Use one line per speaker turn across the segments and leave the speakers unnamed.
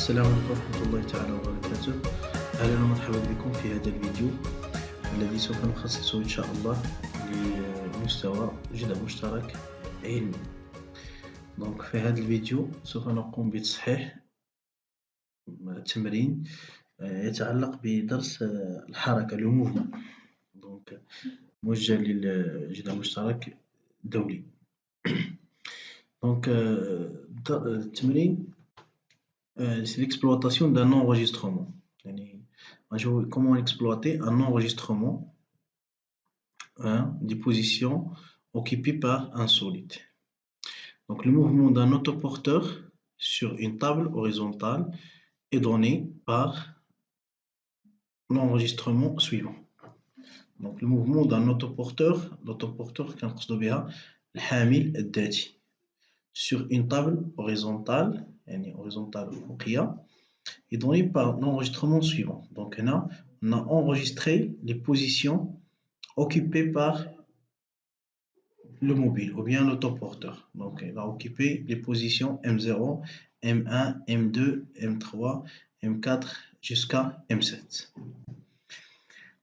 السلام عليكم ورحمة الله تعالى وبركاته. أهلا ومرحبا بكم في هذا الفيديو الذي سوف نخصصه إن شاء الله لمستوى جدل مشترك علمي. دونك في هذا الفيديو سوف نقوم بتصحيح تمرين يتعلق بدرس الحركة لو موفمون، دونك موجه للجدل المشترك الدولي. دونك التمرين c'est l'exploitation d'un enregistrement. Comment exploiter un enregistrement des positions occupées par un solide. Donc, le mouvement d'un autoporteur sur une table horizontale est donné par l'enregistrement suivant. Donc, le mouvement d'un autoporteur, l'autoporteur كنقصدو بها الحامل الذاتي sur une table horizontale, horizontale فوقية, est donné par l'enregistrement suivant. Donc là, on a enregistré les positions occupées par le mobile ou bien l'autoporteur. Donc il va occuper les positions M0, M1, M2, M3, M4 jusqu'à M7.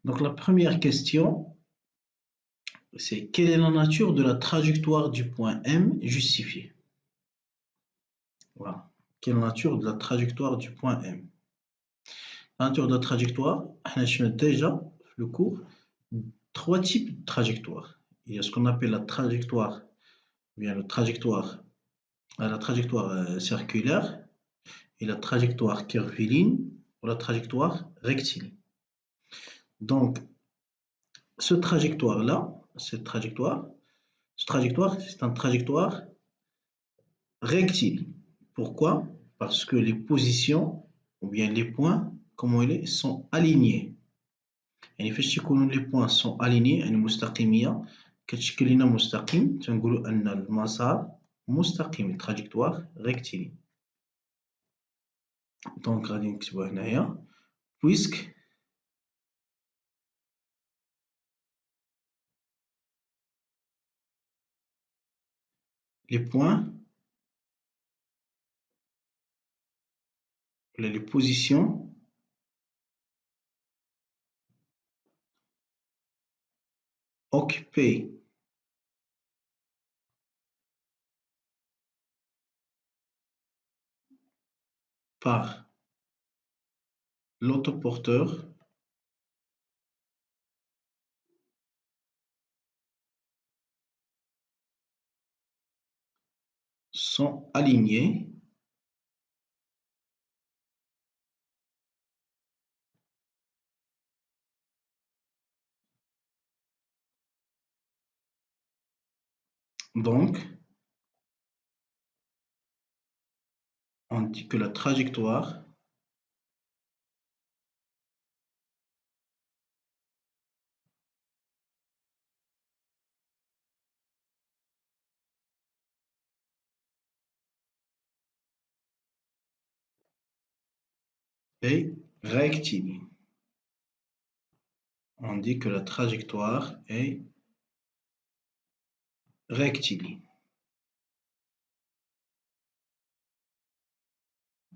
Donc la première question, c'est quelle est la nature de la trajectoire du point M justifiée? Voilà. Quelle est la nature de la trajectoire du point M? La nature de la trajectoire, on a déjà le cours trois types de trajectoires. Il y a ce qu'on appelle la trajectoire, bien la trajectoire circulaire et la trajectoire curviligne ou la trajectoire rectiligne. Donc, cette trajectoire, c'est une trajectoire rectiligne. Pourquoi? Parce que les positions ou bien les points, comment ils sont alignés. يعني فاش يكونوا لي بوين سون اليني يعني مستقيميه كتشكل لنا مستقيم تنقولوا ان المسار مستقيم تراجيكتوار ريكتيلين. دونك غادي نكتبوها هنايا بويسك لي بوين ولا لي بوزيسيون occupées par l'autoporteur sont alignées donc on dit que la trajectoire est rectiligne. On dit que la trajectoire est rectiligne.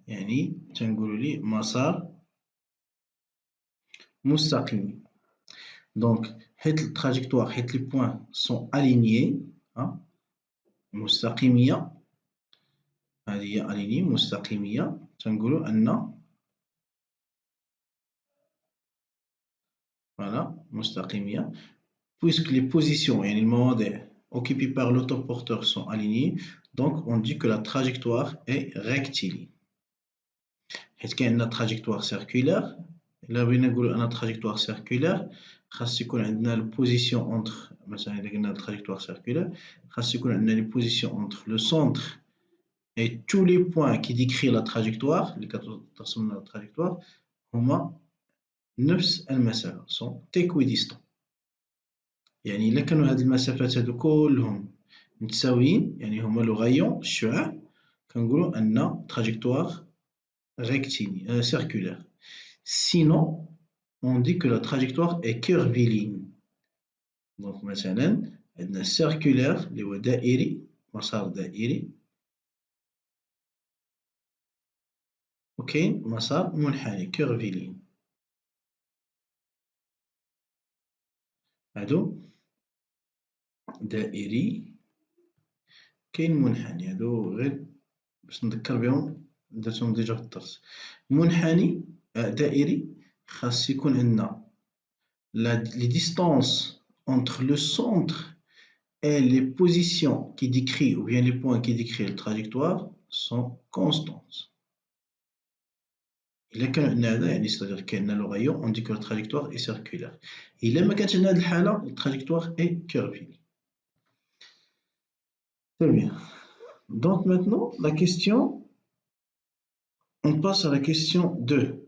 يعني تنقولوا لي مسار مستقيم. Donc حيت التراجيكتوار حيت لي بوين سون الينيي مستقيميه هذه هي اليني مستقيميه تنقولوا ان فوالا مستقيميه puisque les positions يعني المواضع occupées par l'autoporteur sont alignées, donc on dit que la trajectoire est rectiligne. حيت كاين عندنا trajectoire circulaire. إلا بغينا نقولوا أن trajectoire circulaire خاص يكون عندنا البوزيسيون entre مثلا إذا قلنا trajectoire circulaire خاص يكون عندنا les positions entre le centre et tous les points qui décrivent la trajectoire اللي كترسم لنا la trajectoire هما نفس المسافة sont équidistants. يعني إلا كانوا هاد المسافات هادو كلهم متساويين يعني هما لو غايون الشعاع كنقولوا أن trajectoire rectiligne circulaire. Sinon on dit que la trajectoire est curviligne. Donc مثلا عندنا circulaire اللي هو دائري مسار دائري، وكاين مسار منحني كيرفيلين. هادو دائري كاين منحني، هادو غير باش نذكر بهم درتهم ديجا في الدرس. منحني دائري خاص يكون عندنا les distances entre le centre et les positions qui décrit ou bien les points qui décrit la trajectoire sont constantes. إلا كان عندنا هذا يعني c'est-à-dire كاين لو rayon on dit que la trajectoire est circulaire. إلا ما كانش عندنا هذه الحالة la trajectoire est curviligne. Très bien. Donc maintenant la question, on passe à la question 2.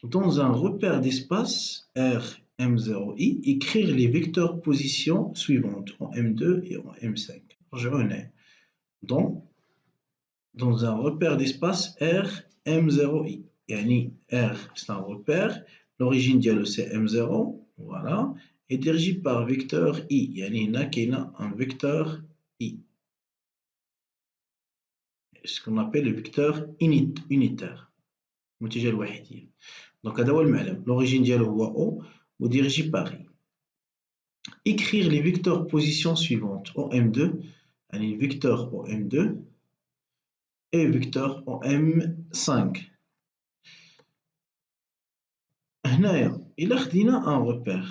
Dans un repère d'espace R M0I, écrire les vecteurs positions suivantes en M2 et en M5. Je renais. Dans un repère d'espace R M0I. Yani R c'est un repère, l'origine dialogue c'est M0, voilà, et dirigé par vecteur I. Yani il y a un vecteur I. Ce qu'on appelle le vecteur unitaire. متجه الوحيدية. Donc هذا هو المعلم. L'origine dialogue هو O وdirigé par I. Écrire les vecteurs positions suivantes en M2, يعني vecteur en M2 et vecteur en M5. هنايا إلا خدينا un repère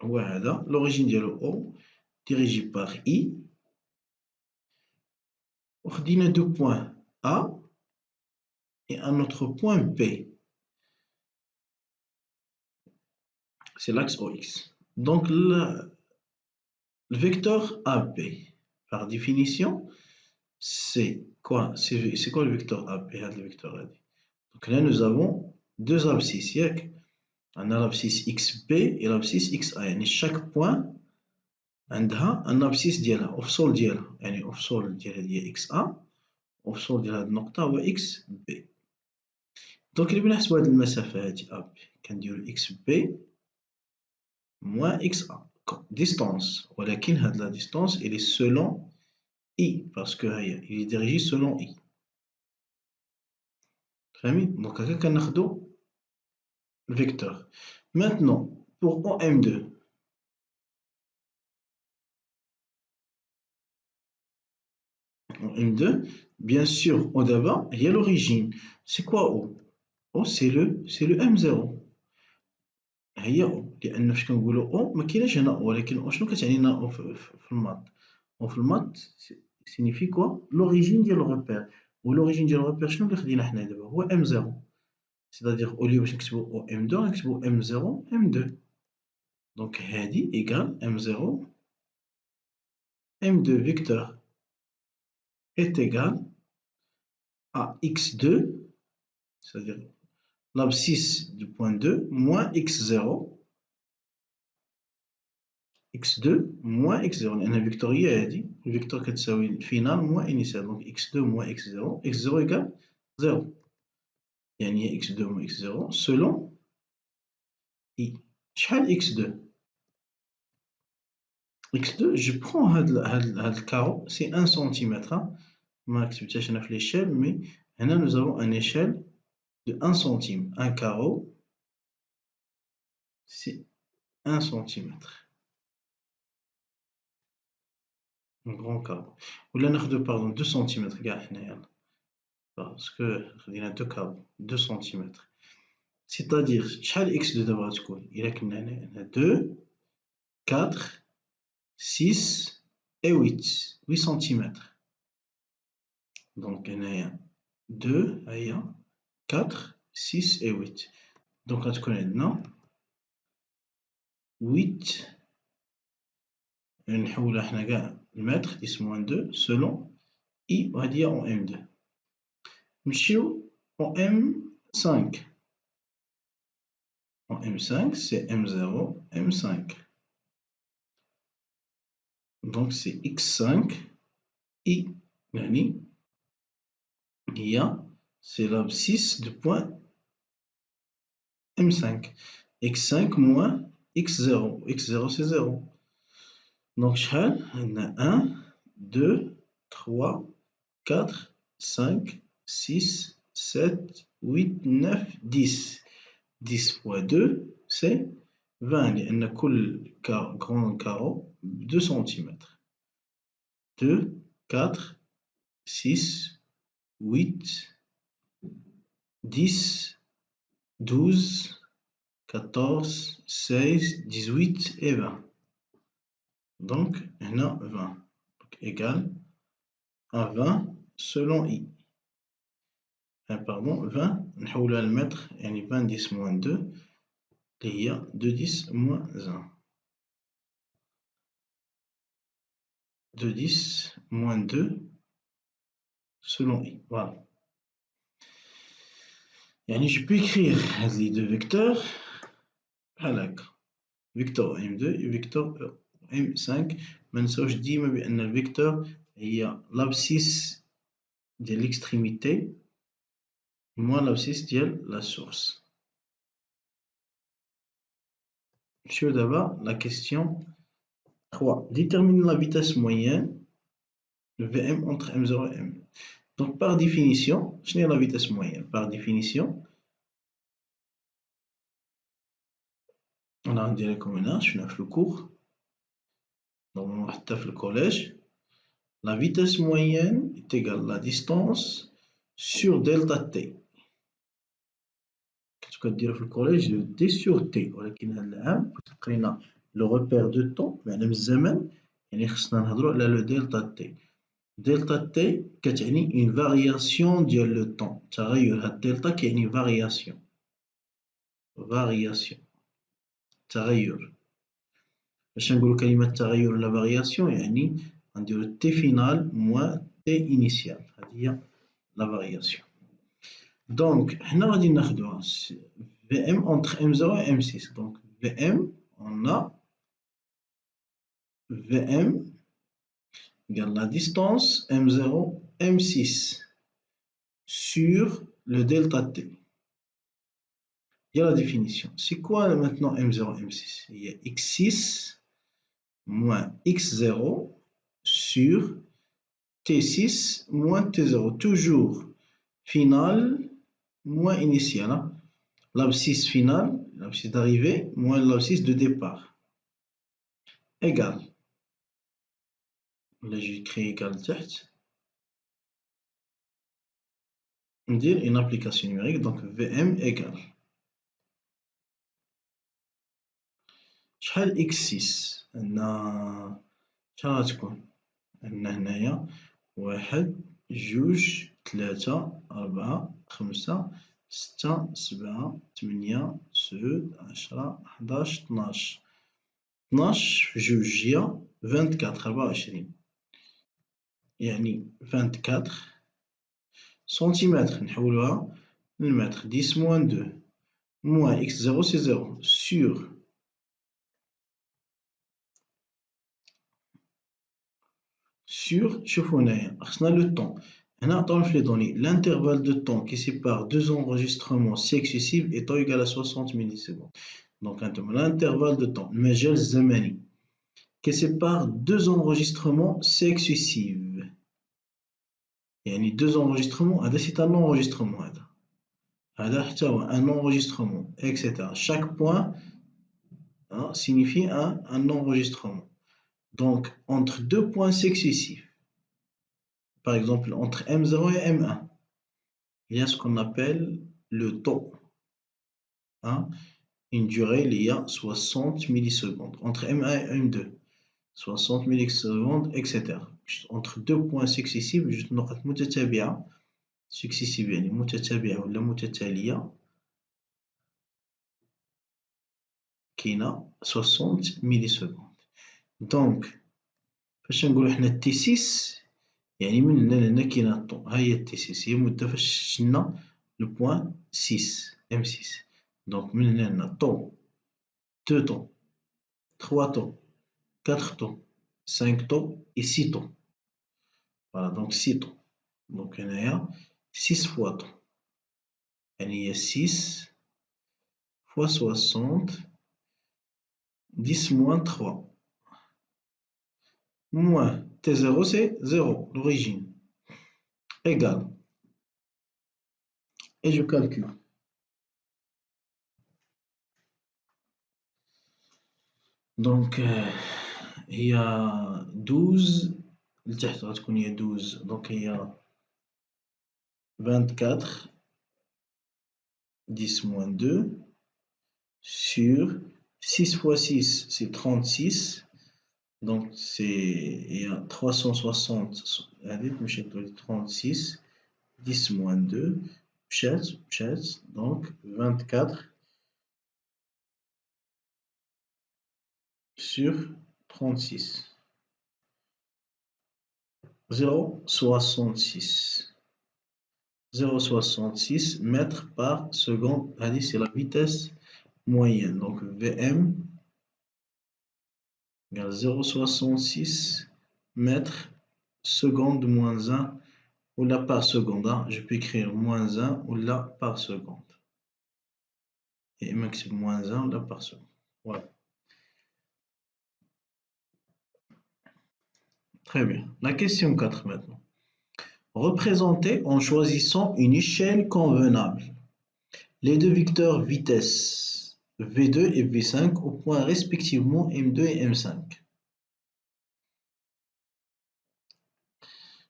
هو هذا, l'origine ديالو O dirigé par I, وخدينا deux points A et un autre point B. C'est l'axe OX. Donc le vecteur AB, par définition, c'est quoi? C'est quoi le vecteur AB? Le vecteur AB. Donc là, nous avons deux abscisses. On a l'abscisse XB et l'abscisse XA. يعني chaque point عندها un abscisse ديالها أوفسول ديالها. يعني أوفسول ديالها هي XA, أوفسول ديال هاد النقطة هو XB. دونك اللي بغينا نحسبو هاد المسافة هادي AB كنديرو XB moins XA distance, ولكن هاد la distance elle est selon I parce que il est dirigé selon I. فاهمين؟ دونك هكا كناخدو الفيكتور. Maintenant pour OM2, M2, bien sûr, au d'abord, il y a l'origine. C'est quoi O? O, c'est le M0. هي O. لأن فاش كنقولو O ما كايناش هنا O, ولكن شنو كتعني لنا O في المات؟ O في المات signifie quoi? L'origine ديال الريبير. والorigine ديال الريبير شنو اللي خدينا حنا دابا؟ هو M0. C'est-à-dire au lieu باش نكتبو M2 غنكتبو M0 M2. Donc هادي égal M0 M2 vecteur est égal à x2, c'est-à-dire l'abscisse du point 2 moins x0, x2 moins x0. لأن فيكتورية هادي الفيكتور كتساوي final moins initial. Donc x2 moins x0, x0 égale 0. يعني x2 moins x0 selon I. شحال x2? x2, je prends هاد الكارو, c'est 1 cm. ما كتبتهاش هنا في l'échelle, mais هنا nous avons une échelle de 1 centime. Un carreau, c'est 1 centimètre. Un grand carreau. ولا ناخدو pardon 2 cm كاع حنايا parce que خدينا 2 carreaux 2 cm. C'est-à-dire شحال x2 دابا غتكون؟ إلا كنا هنا 2 4 6 et 8 cm. Donc هنايا 2 هيا 4 6 et 8. Donc غتكون عندنا 8 نحولها حنا كاع المتر 10 moins 2 selon I وهادي هي en M2. نمشيو en M5. En M5 c'est M0 M5. Donc c'est X5 I يعني هي c'est l'abscisse du point M5. X5 moins x0. x0 c'est 0. Donc, on a 1, 2, 3, 4, 5, 6, 7, 8, 9, 10. 10 fois 2, c'est 20. On a كل grand carreau 2 cm. 2, 4, 6, 8, 10, 12, 14, 16, 18 et 20. Donc, on a 20. Donc, égal à 20 selon I. Pardon, 20, نحولها للمتر يعني 20 10 moins 2 اللي هي 2 10 moins 1. 2 10 moins 2 selon I. Voilà. يعني je peux écrire les deux vecteurs بحال هكا. فيكتور M2 et vecteur M5. ما نساوش ديما بأن الفيكتور هي l'abscisse ديال l'extrémité moins l'abscisse ديال la source. Sur d'abord la question 3. Détermine la vitesse moyenne Vm entre M0 et M. Donc par définition, je n'ai la vitesse moyenne. Par définition, on a un direct comme je suis le cours. Normalement, on le collège. La vitesse moyenne est égale à la distance sur delta t. Qu'est-ce que dire le collège de t sur t. Le repère de temps, mais le zaman, le delta t. Delta t كتعني une variation ديال le temps. تغير هاد delta كيعني variation. Variation. تغير. باش نقولو كلمة تغير ولا variation يعني نديرو t final moins t initial. هذه هي la variation. Donc حنا غادي ناخدوها Vm entre M0 et M6. Donc Vm, on a Vm égale la distance M0, M6 sur le delta t. Il y a la définition. C'est quoi maintenant M0, M6? Il y a x6 moins x0 sur t6 moins t0. Toujours final moins initial. Hein? L'abscisse finale, l'abscisse d'arrivée, moins l'abscisse de départ. Égal. Là, j'écris égal تحت. On dit une application numérique, donc Vm égale. شحال x6 عندنا شحال غتكون عندنا هنايا 1 2 3 4 5 6 7 8 9 10 11 12 12 في جوج هي 24 يعني 24 سنتيمتر نحولوها للمتر 10 moins 2 moins x0 c'est 0 sur شوفوا هنايا خصنا لو طون. هنا عطاونا في لي دوني l'intervalle de temps qui sépare deux enregistrements successifs étant égal à 60 millisecondes. Donc l'intervalle de temps المجال الزمني qui sépare deux enregistrements successifs. يعني deux enregistrements هذا c'est un enregistrement هذا حتى هو un enregistrement etc. Chaque point signifie un enregistrement. Donc entre deux points successifs, par exemple entre M0 et M1, il y a ce qu'on appelle le temps. Une durée il y a 60 millisecondes. Entre M1 et M2, 60 millisecondes, etc. Entre deux points successifs, جوج نقط متتابعة successives يعني متتابعة ولا متتالية كاينة 60 millisecondes. Donc فاش نقولو حنا تي 6 يعني من هنا لهنا كاينة الطون. ها هي تي 6 هي المدة فاش شلنا لو بوان 6 ام 6. دونك من هنا لهنا طون 2 طون 3 طون 4 طون 5 طون et 6 طون. فوالا دونك 6 طون. دونك هنايا 6 فوا طون يعني هي 6 فوا 60 10 moins 3. Moins T0, c'est 0, l'origine. Égal. Et je calcule. Donc, il y a 12. Il y a 12. Donc, il y a 24. 10 moins 2 sur 6 fois 6, c'est 36. Donc, il y a 360. Allez, 36. 10 moins 2. Donc, 24 sur 36. 0,66. 0,66 mètres par seconde. Allez, c'est la vitesse moyenne. Donc, Vm égale 0,66 mètres seconde moins 1 ou là par seconde. Hein. Je peux écrire moins 1 ou là par seconde. Et maximum moins 1 ou là par seconde. Voilà. Très bien. La question 4 maintenant. Représentez en choisissant une échelle convenable les deux vecteurs vitesse V2 et V5 au point respectivement M2 et M5.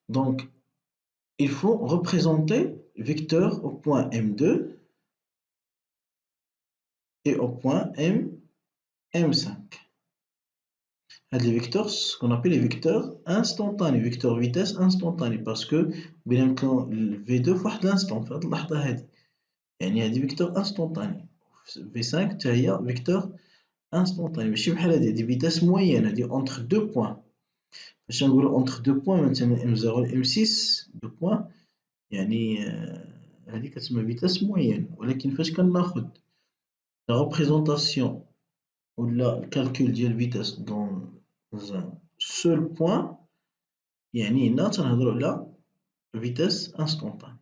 Donc, il faut représenter vecteur au point M2 et au point M5. Les vecteurs, ce qu'on appelle les vecteurs instantanés, vecteurs vitesse instantanés, parce que le V2 في واحد l'instant في هذه اللحظة هذه يعني هذه vecteur instantané. V5 حتى هي vecteur instantané ماشي بحال هذه vitesse moyenne هذه entre deux points. باش نقولوا entre deux points مثلا M0 و M6 deux points يعني هذه كتسمى vitesse moyenne. ولكن فاش كناخذ la représentation ou le calcul ديال vitesse dans un seul point يعني هنا تنهضروا على vitesse instantanée.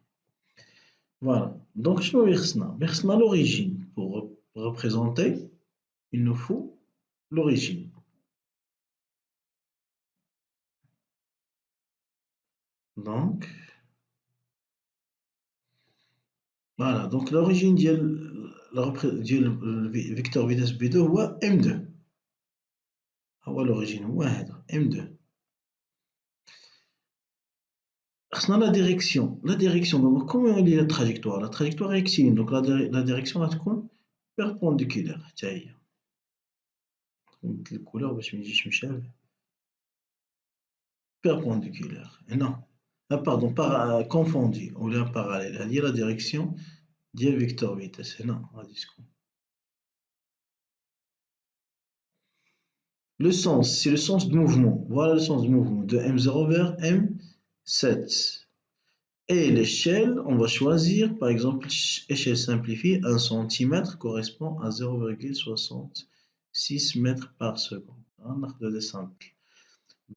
Voilà. Donc شنو اللي خصنا l'origine pour représenter il nous faut l'origine. Donc voilà, donc l'origine ديال vecteur vitesse B2 هو M2. هو l'origine هو هذا M2. خصنا la direction donc comment on lit la trajectoire est rectiligne donc la direction غتكون perpendiculaire حتى هي نبدل الكولور باش ما يجيش مشابه perpendiculaire non pardon confondu ولا parallèle هذه هي la direction ديال vecteur vitesse هنا غادي تكون le sens c'est le sens de mouvement voilà le sens de mouvement de M0 vers M7. Et l'échelle, on va choisir, par exemple, échelle simplifiée, 1 cm correspond à 0,66 mètres par seconde.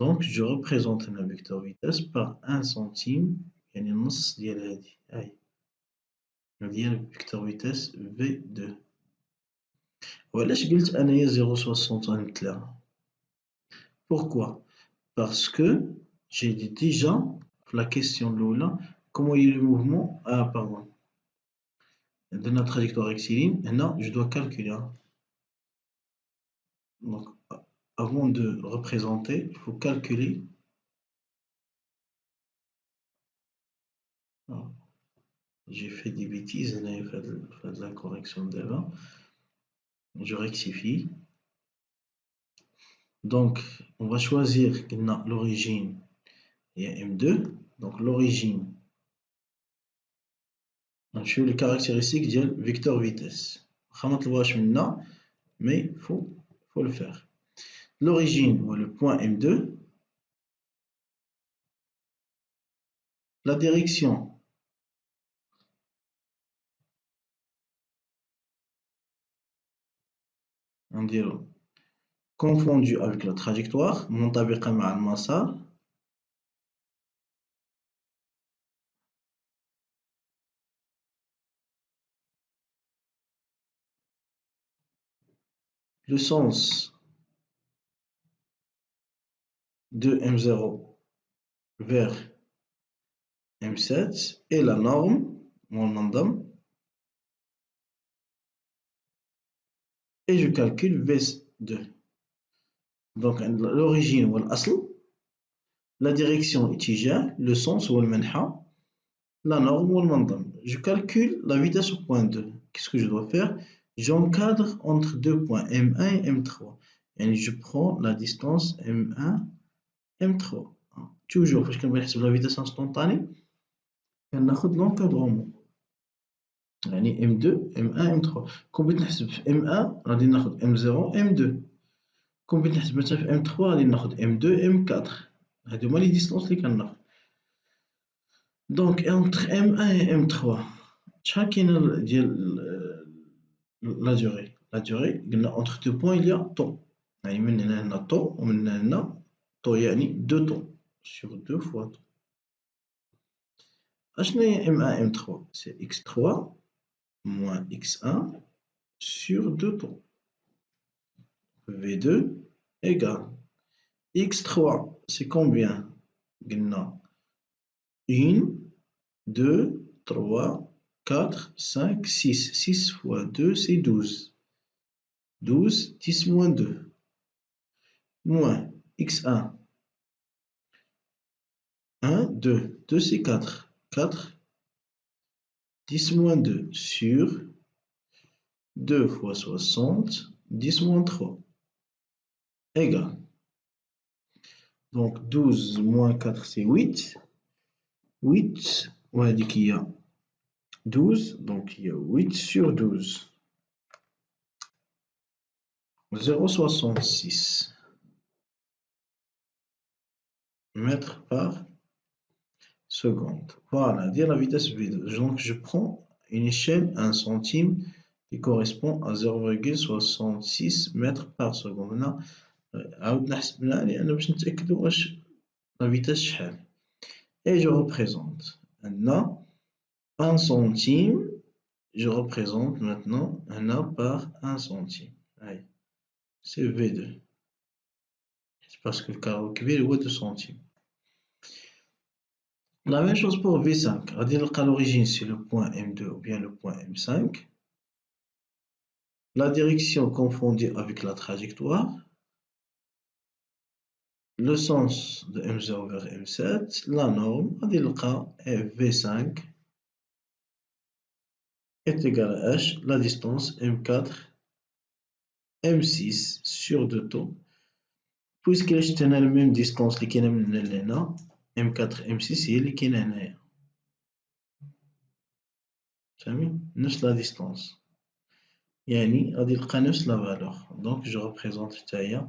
Donc, je représente un vecteur vitesse par 1 centime, يعني النص ديال هذه هاي ديال vecteur vitesse V2. وعلاش قلت أنايا 0,63 Pourquoi? Parce que j'ai dit déjà la question الأولى comment il est le mouvement pardon de la trajectoire rectiligne هنا je dois calculer donc avant de représenter il faut calculer j'ai fait des bêtises هنا fait de la correction d'avant je rectifie donc on va choisir l'origine et M2 donc l'origine نمشيو les caractéristiques ديال vecteur vitesse واخا ما طلبوهاش منا mais faut le faire l'origine ou le point M2 la direction نديرو confondu avec la trajectoire منطبقة مع المسار le sens de M0 vers M7 et la norme, mon mandam, et je calcule V2. Donc l'origine ou l'asl, la direction اتجاه, le sens ou le manha, la norme ou le mandam. Je calcule la vitesse au point 2. Qu'est-ce que je dois faire? J'encadre entre deux points M1 et M3. Et je prends la distance M1, M3. Toujours, parce qu'on va la vitesse instantanée, on a l'encadrement. يعني M2, M1, M3. كون بغيت نحسب في M1 غادي ناخد M0, M2. كون بغيت نحسب مثلا في M3 غادي ناخد M2, M4. هادو هما لي ديستونس اللي كناخد. دونك entre M1 et M3 شحال كاينه ديال لا durée. La durée قلنا entre deux points il y a temps. يعني من هنا هنا temps ومن هنا temps يعني 2 temps sur 2 fois temps. اشنا هي M1 M3 c'est x3 moins x1 sur 2 temps. V2 égale x3 c'est combien? قلنا 1, 2, 3, 4, 5, 6. 6 fois 2 c'est 12. 12, 10 moins 2. Moins x1. 1, 2. 2 c'est 4. 4, 10 moins 2 sur 2 fois 60, 10 moins 3. Égale. Donc 12 moins 4 c'est 8. 8, on a dit qu'il y a 12, donc il y a 8 sur 12. 0,66 mètres par seconde. Voilà, dire la vitesse V2. Donc je prends une échelle 1 centime qui correspond à 0,66 mètres par seconde. هنا عاود نحسبنا لأن باش نتأكدو واش la vitesse شحال. Et je représente maintenant 1 centime. Je représente maintenant 1 par 1 centime. Allez, c'est V2. C'est parce que le carreau كبير هو 2 centimes. La même chose pour V5. On va dire qu'à l'origine c'est le point M2 ou bien le point M5. La direction confondue avec la trajectoire. Le sens de M0 vers M7. La norme. On va dire que V5 est égal à H. La distance M4, M6 sur 2 temps. Puisque j'ai la même distance qui est là, M4, M6 هي اللي كاينه هنايا. فهمي؟ نفس la distance. يعني غادي نلقى نفس la valeur. Donc je représente حتى هي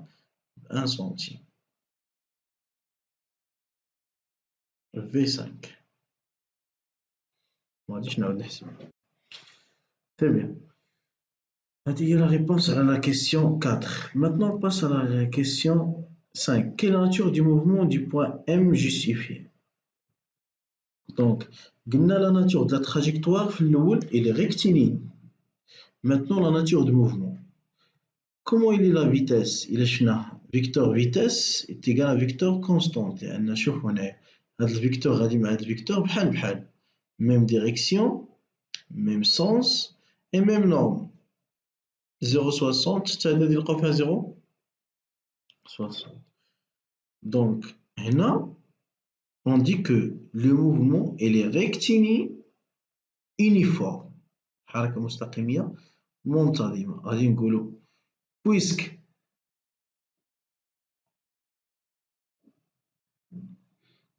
1 centime. V5. ما غاديش نعاود نحسب. Très bien. هذه هي la réponse à la question 4. Maintenant on passe à la question 5. Quelle est la nature du mouvement du point M justifié? Donc, قلنا la nature de la trajectoire في الأول elle est rectiligne. Maintenant la nature du mouvement. Comment il est la vitesse? Il est شنو؟ Vecteur vitesse est égal à vecteur constante. لأن شوف هنا هذا الفيكتور غادي مع هذا الفيكتور بحال بحال. Même direction, même sens et même norme. 0,60 حتى هنا غادي نلقاو فيها 0,60. Donc هنا on dit que le mouvement il est rectiligne uniforme. حركة مستقيمية منتظمة. غادي نقولوا puisque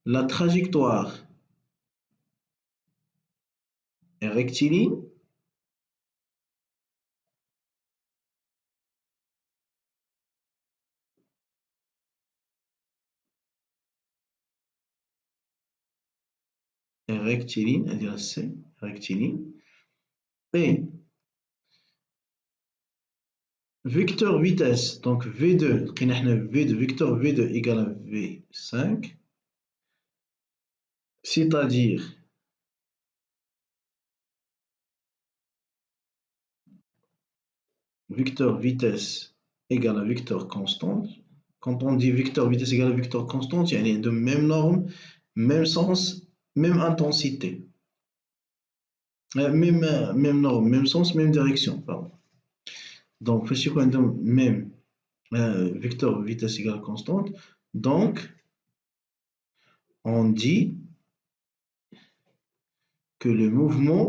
la trajectoire est rectiligne, c'est-à-dire c'est rectiligne, et vecteur vitesse, donc V2, V2, vecteur V2 égale à V5, c'est-à-dire vecteur vitesse égale à vecteur constante, Quand on dit vecteur vitesse égale à vecteur constante, il y a de même norme, même sens, même intensité. Même norme, même sens, même direction. Pardon. Donc, je suis même vecteur vitesse égale constante. Donc, on dit que le mouvement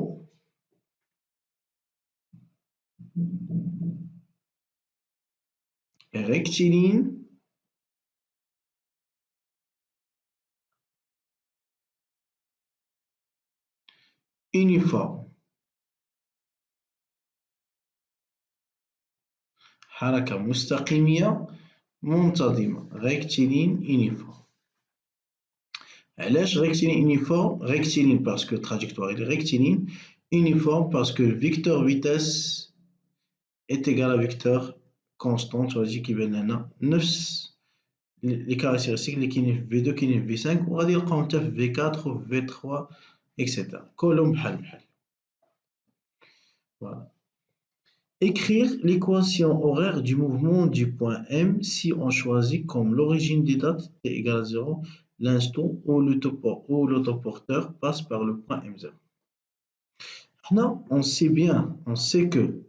est rectiligne uniforme. حركة مستقيمية منتظمة rectiligne uniforme. علاش rectiligne uniforme? Rectiligne parce que trajectoire est rectiligne, uniforme parce que le vecteur vitesse est égal à vecteur constant. تولي كيبان لنا نفس les caractéristiques اللي كاينين في V2 كاينين في V5 وغادي نلقاو حتى في V4 و V3 etc. كلهم بحال بحال. Voilà. Écrire l'équation horaire du mouvement du point M si on choisit comme l'origine des dates t égale à 0 l'instant où l'autoporteur passe par le point M0. Maintenant, on sait bien, on sait que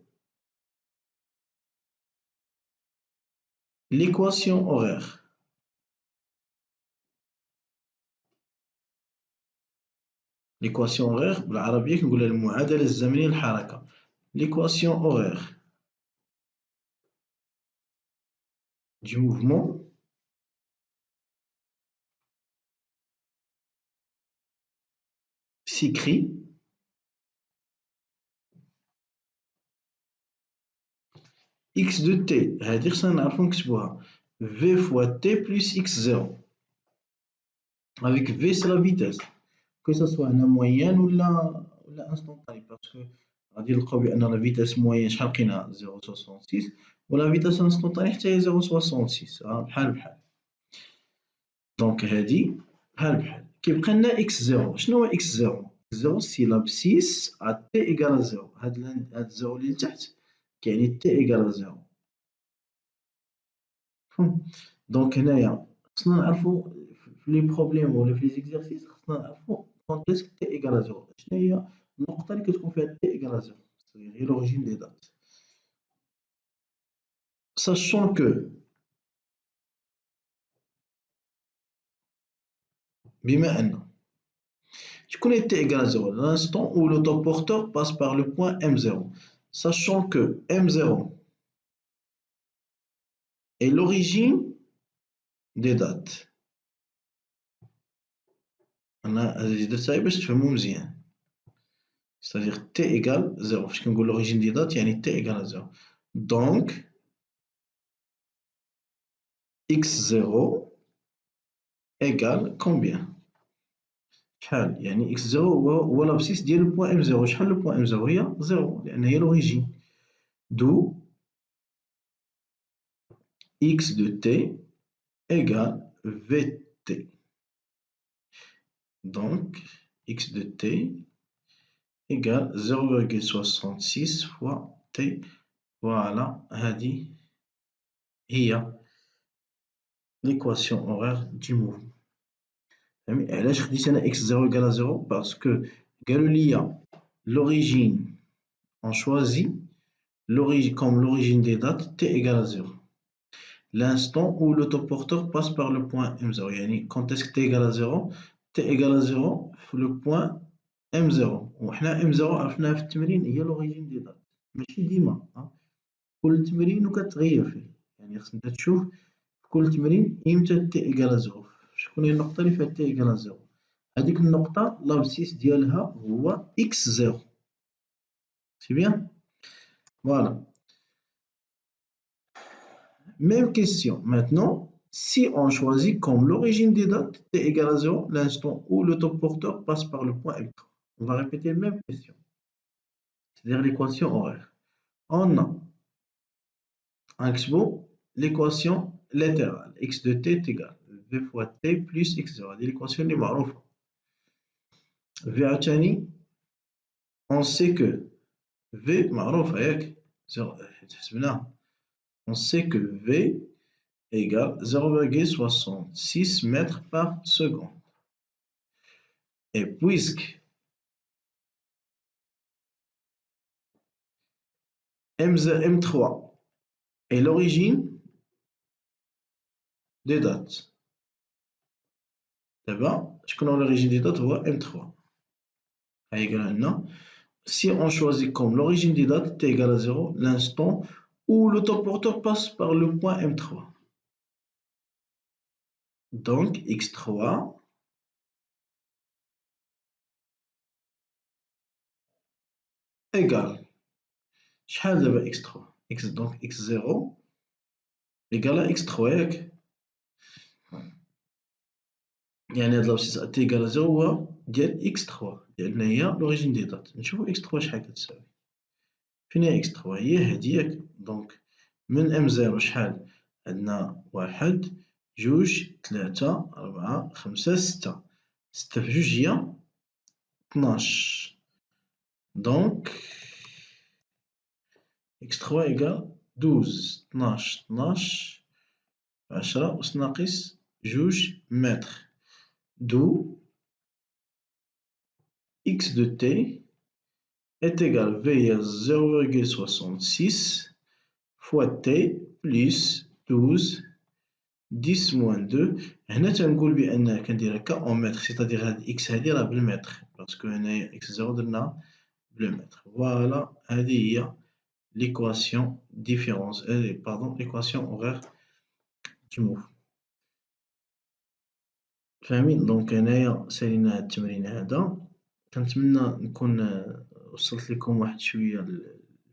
l'équation horaire بالعربية كنقولها المعادلة الزمنية للحركة. L'équation horaire du mouvement s'écrit x de t هذه خصنا نعرفو نكتبوها v fois t plus x0 avec v c'est la vitesse que ce soit en moyenne ولا instantanée parce que غادي نلقاو بأن la vitesse moyenne شحال لقينا 0.66 و la vitesse instantanée حتى هي 0.66 بحال بحال دونك هادي بحال بحال كيبقى لنا x0 شنو هو x0 x0 سي لابسيس à t égale à 0 هاد الزيرو اللي لتحت كيعني t égale à 0 دونك هنايا خصنا نعرفو في لي بروبليم ولا في لي زيكزارسيس خصنا نعرفو كونط اسك t égale à 0 شنو هي النقطة اللي كتكون فيها t égale à 0 هي l'origine des dates sachant que بما أن شكون هي t égale à 0 l'instant où l'autoporteur passe par le point M0 sachant que M0 est l'origine des dates أنا هذه درتها باش تفهمو مزيان c'est-à-dire t égale 0 فاش كنقول l'origine des dates يعني t égale à 0 donc x0 égale combien شحال يعني x0 هو l'abscisse ديال le point M0 شحال le point M0 هي 0 لأن هي l'origine d'où x de t égale vt donc x de t égale 0,66 fois t voilà هذه هي l'équation horaire du mouvement علاش خديت أنا x0 égale à 0 parce que قالوا لي l'origine on choisit comme l'origine des dates t égale à 0 l'instant où l'autoporteur passe par le point M0 يعني quand est-ce que t égale à 0 t égale à 0 في le point M0 وحنا M0 عرفناها في التمرين هي l'origine des dates ماشي ديما كل تمرين وكتغير فيه يعني خصك انت تشوف في كل تمرين امتى t égale à 0 شكون هي النقطة اللي فيها t égale à 0 هذيك النقطة l'abscisse ديالها هو x0 c'est bien voilà. Même question. Maintenant, si on choisit comme l'origine des dates t égale à 0 l'instant où l'autoporteur passe par le point M3. On va répéter la même question. C'est-à-dire l'équation horaire. On a l'équation latérale. X de t est égal v fois t plus x0. هذه l'équation اللي معروفة. V عاوتاني on sait que v معروفة ياك حسبناها. On sait que v égale 0,66 mètres par seconde. Et puisque M3 est l'origine des dates. D'abord, je connais l'origine des dates, c'est M3. Si on choisit comme l'origine des dates t égale à 0, l'instant où l'autoporteur passe par le point M3. Donc, X3 égale. شحال دابا X3 donc X0 égale à X3 ياك يعني هاد الابسيس تي égale à 0 هو ديال X3 لأن هي لوريجين دي دات. نشوفو X3 شحال كتساوي. فين هي X3 هي هادي ياك. دونك من M0 شحال عندنا 1 2 3 4 5 6 6 في جوج هي 12. دونك X3 égale 12 12 12 10 أس ناقص جوج متر. D'où x de t est égal à 0,66 fois t plus 12 10 moins 2. هنا تنقول بأن كندير هكا en mètres, c'est-à-dire هاد x هادي راه بالمتر باسكو هنايا x0 درنا بالمتر. Voilà, هادي هي l'équation différence, pardon, l'équation horaire du mouvement. فاهمين؟ دونك هنايا سالينا هاد التمرين هذا. كنتمنى نكون وصلت لكم واحد شوية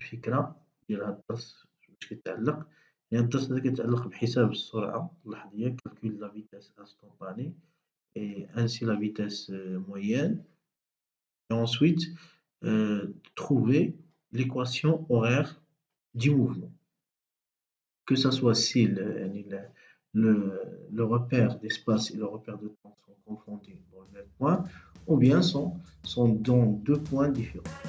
الفكرة ديال هاد الدرس باش كيتعلق. يعني الدرس هذا كيتعلق بحساب السرعة اللحظية calcul la vitesse instantanée et ainsi la vitesse moyenne et ensuite trouver l'équation horaire du mouvement, que ça soit si le repère d'espace et le repère de temps sont confondus dans le même point ou bien sont dans deux points différents.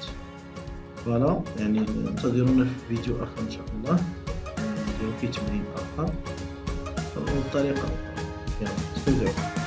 Voilà, يعني انتظرونا في فيديو آخر إن شاء الله نديرو فيه تمرين آخر وبطريقة أخرى. يلا استودعكم.